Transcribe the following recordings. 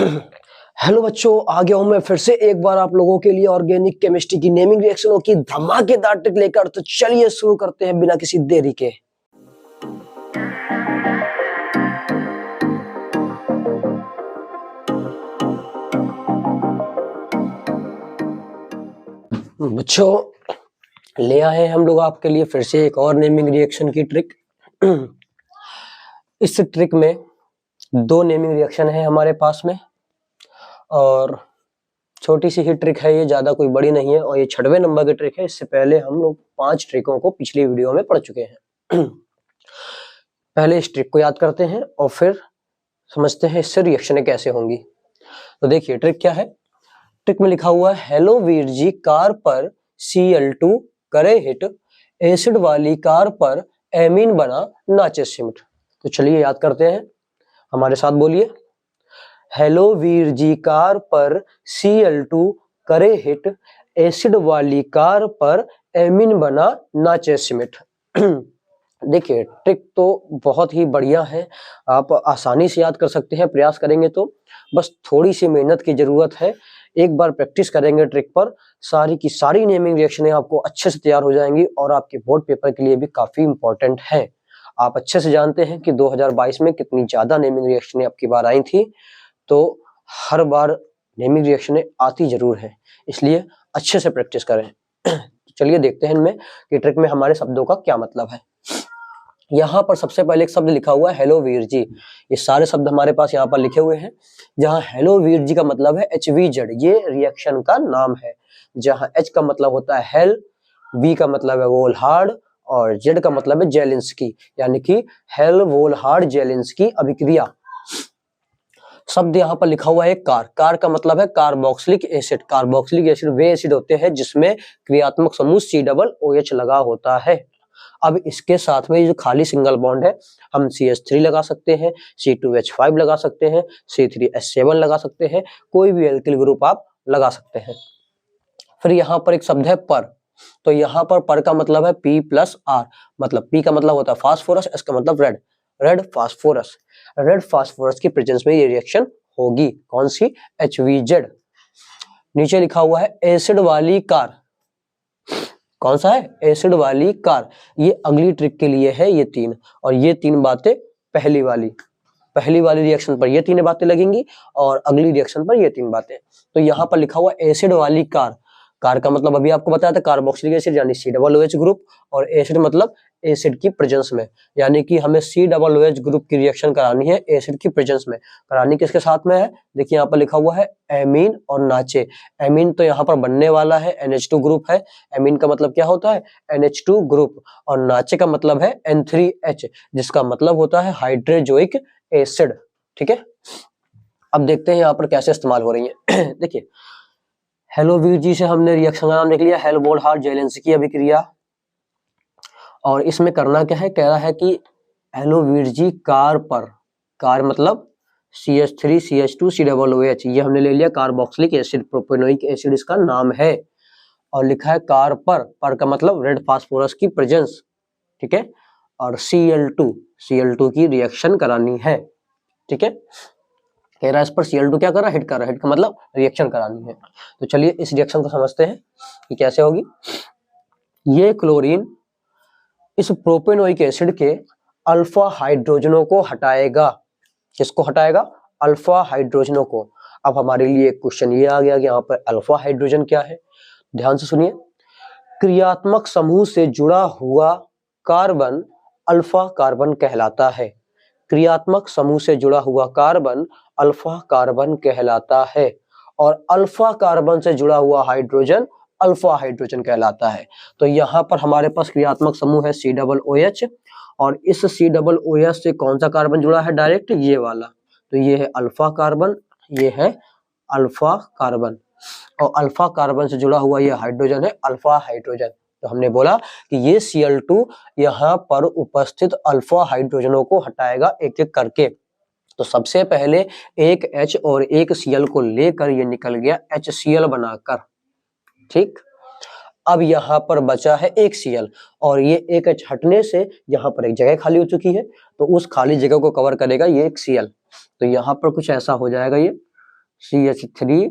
Hello बच्चों, आ गया हूं मैं फिर से एक बार आप लोगों के लिए ऑर्गेनिक केमिस्ट्री की नेमिंग रिएक्शनों की धमाकेदार ट्रिक लेकर। तो चलिए शुरू करते हैं बिना किसी देरी के। बच्चों, ले आए हैं हम लोग आपके लिए फिर से एक और नेमिंग रिएक्शन की ट्रिक। इस ट्रिक में दो नेमिंग रिएक्शन है हमारे पास में और छोटी सी ही ट्रिक है, ये ज्यादा कोई बड़ी नहीं है और ये 6वें नंबर की ट्रिक है। इससे पहले हम लोग 5 ट्रिकों को पिछली वीडियो में पढ़ चुके हैं। पहले इस ट्रिक को याद करते हैं और फिर समझते हैं इससे रिएक्शनें कैसे होंगी। तो देखिए ट्रिक क्या है। ट्रिक में लिखा हुआ है, हेलो वीर जी कार पर Cl2 करे हिट, एसिड वाली कार पर एमीन बना नाचे सिमट। तो चलिए याद करते हैं, हमारे साथ बोलिए। हेलो वीर जी कार पर Cl2 करे हिट, एसिड वाली कार पर एमीन बना नाचे सिमट। देखिए ट्रिक तो बहुत ही बढ़िया है, आप आसानी से याद कर सकते हैं प्रयास करेंगे तो। बस थोड़ी सी मेहनत की जरूरत है। एक बार प्रैक्टिस करेंगे ट्रिक पर, सारी की सारी नेमिंग रिएक्शनें आपको अच्छे से तैयार हो जाएंगी और आपके बोर्ड पेपर के लिए भी काफी इंपॉर्टेंट है। आप अच्छे से जानते हैं कि 2022 में कितनी ज्यादा नेमिंग रिएक्शनें आपकी बार आई थी, तो हर बार नेमिंग रिएक्शनें आती जरूर है, इसलिए अच्छे से प्रैक्टिस करें। चलिए देखते हैं इनमें कि ट्रिक में हमारे शब्दों का क्या मतलब है। यहाँ पर सबसे पहले एक शब्द लिखा हुआ है हेलो वीर जी। ये सारे शब्द हमारे पास यहाँ पर लिखे हुए हैं। जहाँ हेलो वीर जी का मतलब है HVZ, ये रिएक्शन का नाम है। जहाँ H का मतलब होता है हेल, V का मतलब है वोल्हार्ड और Z का मतलब है जेलिंस्की, यानी कि हेल वोल्हार्ड जेलिंस्की अभिक्रिया। शब्द यहाँ पर लिखा हुआ है कार। कार का मतलब है कार्बोक्सिलिक एसिड। कार्बोक्सिलिक एसिड वे एसिड होते हैं जिसमें क्रियात्मक समूह COOH लगा होता है। अब इसके साथ में जो खाली सिंगल बॉन्ड है, हम CH3 लगा सकते हैं, C2H5 लगा सकते हैं, C3H7 लगा सकते हैं, कोई भी एल्किल ग्रुप आप लगा सकते हैं। फिर यहाँ पर एक शब्द है पर। तो यहाँ पर का मतलब है P+R। मतलब P का मतलब होता है फास्फोरस, S का मतलब red, red phosphorus. Red phosphorus की प्रेजेंस में ये रिएक्शन होगी। कौन सी? HVZ। नीचे लिखा हुआ है एसिड वाली कार। कौन सा है? एसिड वाली कार। ये अगली ट्रिक के लिए है ये 3, और ये 3 बातें पहली वाली रिएक्शन पर ये 3 बातें लगेंगी और अगली रिएक्शन पर ये 3 बातें। तो यहाँ पर लिखा हुआ एसिड वाली कार। कार का मतलब अभी आपको बताया था कार्बोक्सिलिक एसिड यानी COOH ग्रुप, और एसिड मतलब एसिड की प्रेजेंस में, यानी कि हमें COOH ग्रुप की रिएक्शन करानी है एसिड की प्रेजेंस में। करानी किसके साथ में है? देखिए यहाँ पर लिखा हुआ है एमीन और नाचे। एमीन तो यहाँ पर बनने वाला है, NH2 ग्रुप है। एमीन का मतलब क्या होता है? NH2 group. और नाचे का मतलब है N3H, जिसका मतलब होता है हाइड्रोजोइक एसिड। ठीक है, अब देखते हैं यहाँ पर कैसे इस्तेमाल हो रही है। देखिए हेलो वीर जी से हमने रिएक्शन का नाम लिख लिया, हेल वोल्हार्ड जेलेंस्की अभिक्रिया। और इसमें करना क्या है? कह रहा है कि हेलो वीर जी कार पर, कार मतलब CH3 CH2 COOH, ये हमने ले लिया कार्बोक्सिलिक एसिड, प्रोपेनोइक एसिड इसका नाम है। और लिखा है कार पर का मतलब रेड फास्फोरस की प्रेजेंस। ठीक है, और Cl2 की रिएक्शन करानी है। ठीक है, कह रहा है इस पर Cl2 क्या कर रहा है? हिट कर रहा है। हिट का मतलब रिएक्शन करानी है। तो चलिए इस रिएक्शन को समझते हैं कि कैसे होगी। ये क्लोरीन इस प्रोपेनोइक एसिड के अल्फा हाइड्रोजनों को हटाएगा। किसको हटाएगा? अल्फा हाइड्रोजनों को। अब हमारे लिए एक क्वेश्चन ये आ गया कि यहाँ पर अल्फा हाइड्रोजन क्या है। ध्यान से सुनिए, क्रियात्मक समूह से जुड़ा हुआ कार्बन अल्फा कार्बन कहलाता है। क्रियात्मक समूह से जुड़ा हुआ कार्बन अल्फा कार्बन कहलाता है, और अल्फा कार्बन से जुड़ा हुआ हाइड्रोजन अल्फा हाइड्रोजन कहलाता है। तो यहाँ पर हमारे पास क्रियात्मक समूह है COOH, और इस COOH से कौन सा कार्बन जुड़ा है? डायरेक्ट ये वाला। तो ये है अल्फा कार्बन, ये है अल्फा कार्बन, और अल्फा कार्बन से जुड़ा हुआ ये हाइड्रोजन है अल्फा हाइड्रोजन। तो हमने बोला कि ये Cl2 यहाँ पर उपस्थित अल्फा हाइड्रोजनों को हटाएगा एक एक करके। तो सबसे पहले एक H और एक Cl को लेकर ये निकल गया HCl बनाकर। ठीक, अब यहाँ पर बचा है एक Cl, और ये एक H हटने से यहाँ पर एक जगह खाली हो चुकी है, तो उस खाली जगह को कवर करेगा ये एक Cl। तो यहाँ पर कुछ ऐसा हो जाएगा ये, CH3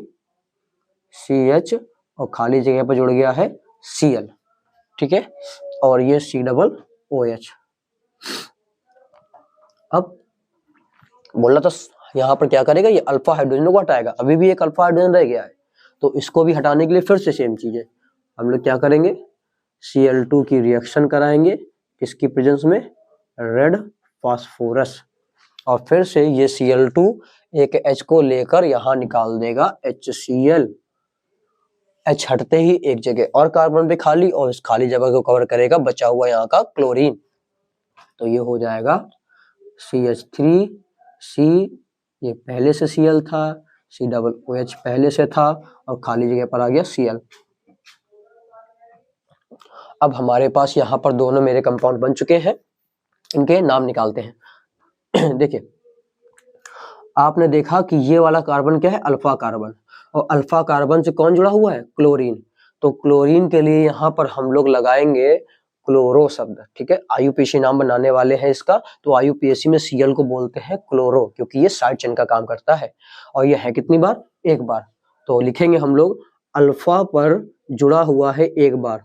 CH और खाली जगह पर जुड़ गया है Cl, ठीक है, और ये COOH। अब बोला तो यहाँ पर क्या करेगा, ये अल्फा हाइड्रोजन को हटाएगा, अभी भी एक अल्फा हाइड्रोजन रह गया है, तो इसको भी हटाने के लिए फिर से सेम चीज है, हम लोग क्या करेंगे, Cl2 की रिएक्शन कराएंगे, किसकी प्रेजेंस में, रेड फास्फोरस, और फिर से ये Cl2 एक H को लेकर यहाँ निकाल देगा HCl, H हटते ही एक जगह और कार्बन पे खाली, और इस खाली जगह को कवर करेगा बचा हुआ यहाँ का क्लोरीन, तो ये हो जाएगा CH3C, ये पहले से Cl था, COOH पहले से था, और खाली जगह पर आ गया Cl। अब हमारे पास यहाँ पर दोनों मेरे कंपाउंड बन चुके हैं, इनके नाम निकालते हैं। देखिए आपने देखा कि ये वाला कार्बन क्या है, अल्फा कार्बन, और अल्फा कार्बन से कौन जुड़ा हुआ है, क्लोरीन, तो क्लोरीन के लिए यहाँ पर हम लोग लगाएंगे क्लोरो शब्द, ठीक है, IUPAC नाम बनाने वाले हैं इसका, तो IUPAC में Cl को बोलते हैं क्लोरो, क्योंकि ये साइड चेन का काम करता है, और ये है कितनी बार, एक बार, तो लिखेंगे हम लोग अल्फा पर जुड़ा हुआ है एक बार,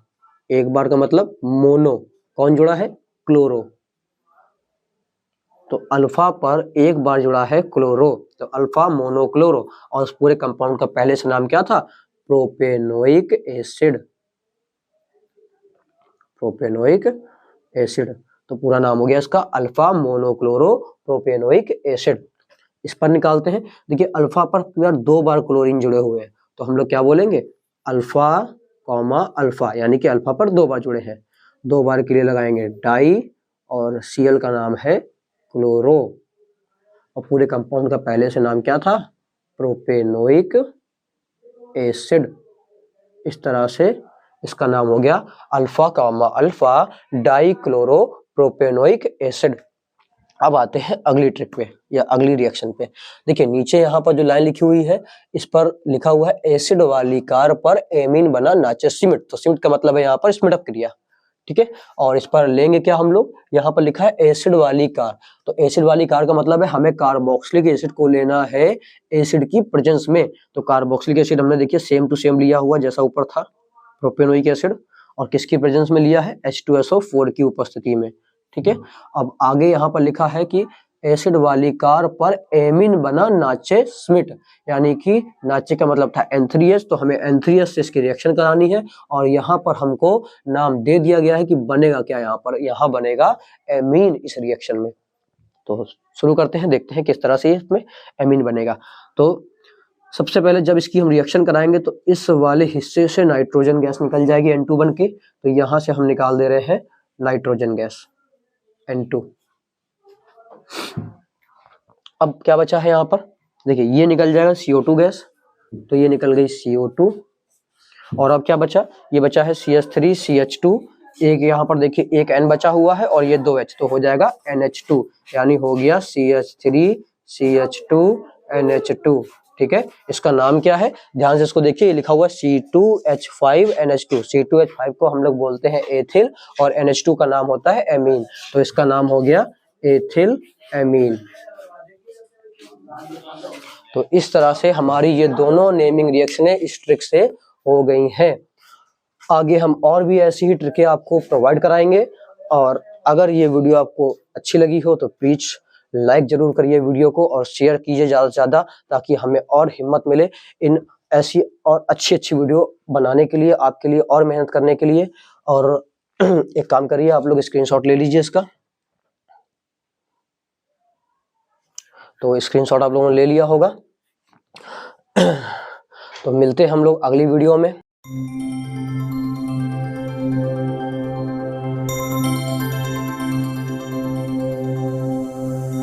एक बार का मतलब मोनो, कौन जुड़ा है, क्लोरो, तो अल्फा पर एक बार जुड़ा है क्लोरो, तो अल्फा मोनोक्लोरो, और उस पूरे कंपाउंड का पहले से नाम क्या था, प्रोपेनोइक एसिड, प्रोपेनोइक एसिड, तो पूरा नाम हो गया इसका अल्फा मोनोक्लोरो प्रोपेनोइक एसिड। इस पर निकालते हैं, देखिए अल्फा पर पूरा दो बार क्लोरीन जुड़े हुए हैं, तो हम लोग क्या बोलेंगे, अल्फा कॉमा अल्फा, यानी कि अल्फा पर दो बार जुड़े हैं, दो बार के लिए लगाएंगे डाई, और Cl का नाम है क्लोरो, और पूरे कंपाउंड का पहले से नाम क्या था, प्रोपेनोइक एसिड, इस तरह से इसका नाम हो गया alpha comma alpha die chloro propanoic acid. अब आते हैं अगली ट्रिक पे या अगली रिएक्शन पे। देखिए नीचे यहाँ पर जो लाइन लिखी हुई है, इस पर लिखा हुआ है एसिड वाली कार पर एमीन बना नाचे सिमिट, तो सिमिट का मतलब है यहाँ पर स्मिट अप क्रिया, ठीक है, और इस पर लेंगे क्या हम लोग, यहाँ पर लिखा है एसिड वाली कार, तो एसिड वाली कार का मतलब है हमें कार्बोक्सिलिक एसिड को लेना है एसिड की प्रेजेंस में, तो कार्बोक्सिलिक एसिड हमने देखिए सेम टू सेम लिया हुआ जैसा ऊपर था, प्रोपेनोइक एसिड, और किसकी प्रेजेंस में लिया है, H2SO4 की उपस्थिति में, ठीक है। अब आगे यहाँ पर लिखा है कि एसिड वाली कार पर एमीन बना नाचे स्मिट, यानी कि नाचे का मतलब था N3H, तो हमें N3H से इसकी रिएक्शन करानी है, और यहाँ पर हमको नाम दे दिया गया है कि बनेगा क्या, यहाँ पर यहाँ बनेगा एमीन इस रिएक्शन में। तो शुरू करते हैं, देखते हैं किस तरह से इसमें एमीन बनेगा। तो सबसे पहले जब इसकी हम रिएक्शन कराएंगे तो इस वाले हिस्से से नाइट्रोजन गैस निकल जाएगी N2 बन के, तो यहाँ से हम निकाल दे रहे हैं नाइट्रोजन गैस N2। अब क्या बचा है यहाँ पर, देखिए ये निकल जाएगा CO2 गैस, तो ये निकल गई CO2, और अब क्या बचा, ये बचा है CH3 CH2, एक यहाँ पर देखिए एक N बचा हुआ है और ये दो H, तो हो जाएगा NH2, यानी हो गया CH3 CH2 NH2, ठीक है। इसका नाम क्या है, ध्यान से इसको देखिए, ये लिखा हुआ है C2H5NH2, C2H5 को हम लोग बोलते हैं एथिल, और NH2 का नाम होता है एमीन, तो इसका नाम हो गया एथिल एमीन। तो इस तरह से हमारी ये दोनों नेमिंग रिएक्शनें इस ट्रिक से हो गई हैं। आगे हम और भी ऐसी ही ट्रिकें आपको प्रोवाइड कराएंगे, और अगर ये वीडियो आपको अच्छी लगी हो तो प्लीज लाइक जरूर करिए वीडियो को, और शेयर कीजिए ज़्यादा से ज़्यादा, ताकि हमें और हिम्मत मिले इन ऐसी और अच्छी अच्छी वीडियो बनाने के लिए, आपके लिए और मेहनत करने के लिए। और एक काम करिए, आप लोग स्क्रीनशॉट ले लीजिए इसका, तो स्क्रीनशॉट आप लोगों ने ले लिया होगा। तो मिलते हैं हम लोग अगली वीडियो में।